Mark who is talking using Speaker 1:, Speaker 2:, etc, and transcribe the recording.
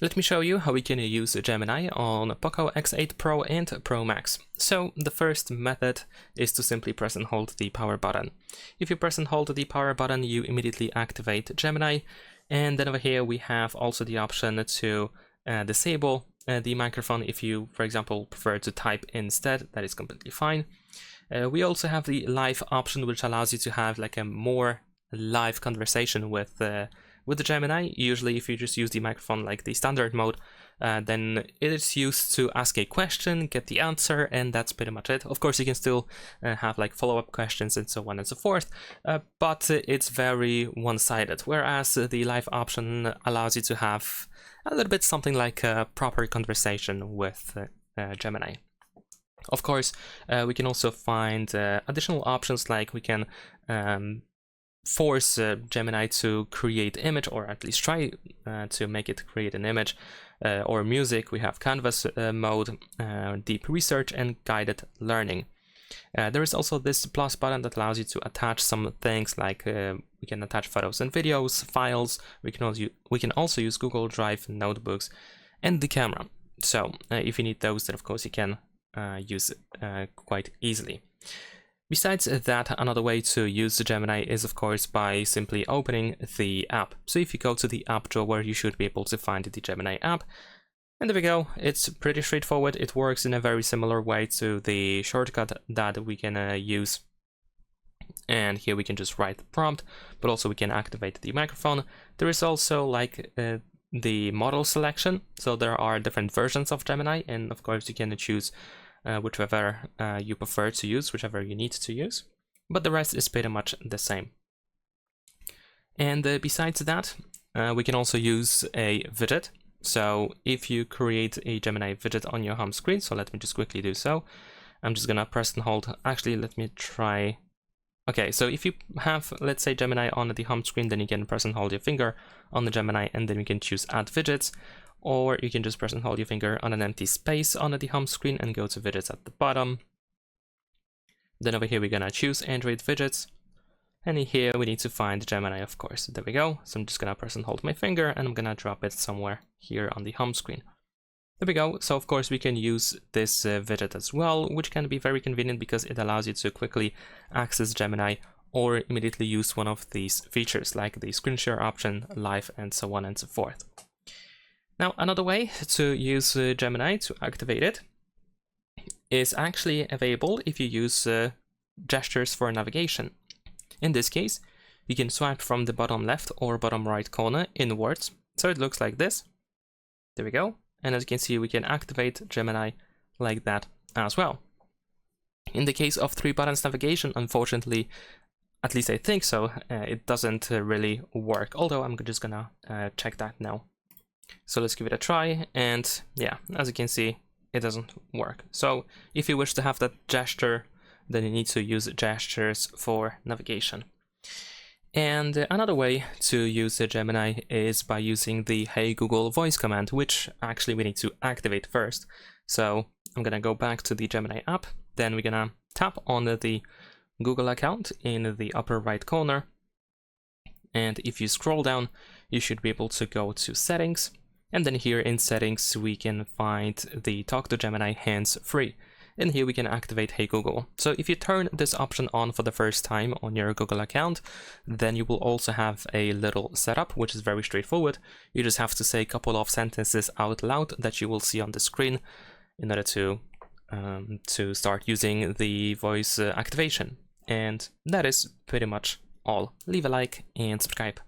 Speaker 1: Let me show you how we can use Gemini on POCO X8 Pro and Pro Max. So the first method is to simply press and hold the power button. If you press and hold the power button, you immediately activate Gemini. And then over here we have also the option to disable the microphone if you, for example, prefer to type instead. That is completely fine. We also have the live option, which allows you to have like a more live conversation with the Gemini. Usually if you just use the microphone like the standard mode, then it is used to ask a question, get the answer, and that's pretty much it. Of course, you can still have like follow-up questions and so on and so forth, but it's very one-sided, whereas the live option allows you to have a little bit something like a proper conversation with Gemini. Of course, we can also find additional options, like we can force Gemini to create image, or at least try to make it create an image, or music. We have canvas mode, deep research, and guided learning. There is also this plus button that allows you to attach some things, like we can attach photos and videos, files. We can also use Google Drive, notebooks, and the camera. So if you need those, then of course you can use it quite easily. Besides that, another way to use Gemini is of course by simply opening the app. So if you go to the app drawer, you should be able to find the Gemini app. And there we go. It's pretty straightforward. It works in a very similar way to the shortcut that we can use. And here we can just write the prompt, but also we can activate the microphone. There is also like the model selection. So there are different versions of Gemini, and of course you can choose whichever you prefer to use, whichever you need to use, but the rest is pretty much the same. And besides that, we can also use a widget. So if you create a Gemini widget on your home screen, so let me just quickly do so. I'm just gonna press and hold. Actually, let me try. Okay, so if you have, let's say, Gemini on the home screen, then you can press and hold your finger on the Gemini, and then we can choose add widgets. Or you can just press and hold your finger on an empty space on the home screen and go to widgets at the bottom. Then over here we're gonna choose Android widgets, and here we need to find Gemini, of course. There we go. So I'm just gonna press and hold my finger, and I'm gonna drop it somewhere here on the home screen. There we go. So of course we can use this widget as well, which can be very convenient because it allows you to quickly access Gemini or immediately use one of these features like the screen share option, live, and so on and so forth. Now, another way to use Gemini to activate it is actually available if you use gestures for navigation. In this case, you can swipe from the bottom left or bottom right corner inwards. So it looks like this. There we go. And as you can see, we can activate Gemini like that as well. In the case of 3 buttons navigation, unfortunately, at least I think so, it doesn't really work. Although I'm just gonna check that now. So let's give it a try, and yeah, as you can see, it doesn't work. So if you wish to have that gesture, then you need to use gestures for navigation. And another way to use the Gemini is by using the Hey Google voice command, which actually we need to activate first. So I'm gonna go back to the Gemini app, then we're gonna tap on the Google account in the upper right corner. And if you scroll down, you should be able to go to settings. And then here in settings, we can find the Talk to Gemini hands-free. And here we can activate Hey Google. So if you turn this option on for the first time on your Google account, then you will also have a little setup, which is very straightforward. You just have to say a couple of sentences out loud that you will see on the screen in order to start using the voice activation. And that is pretty much all. Leave a like and subscribe.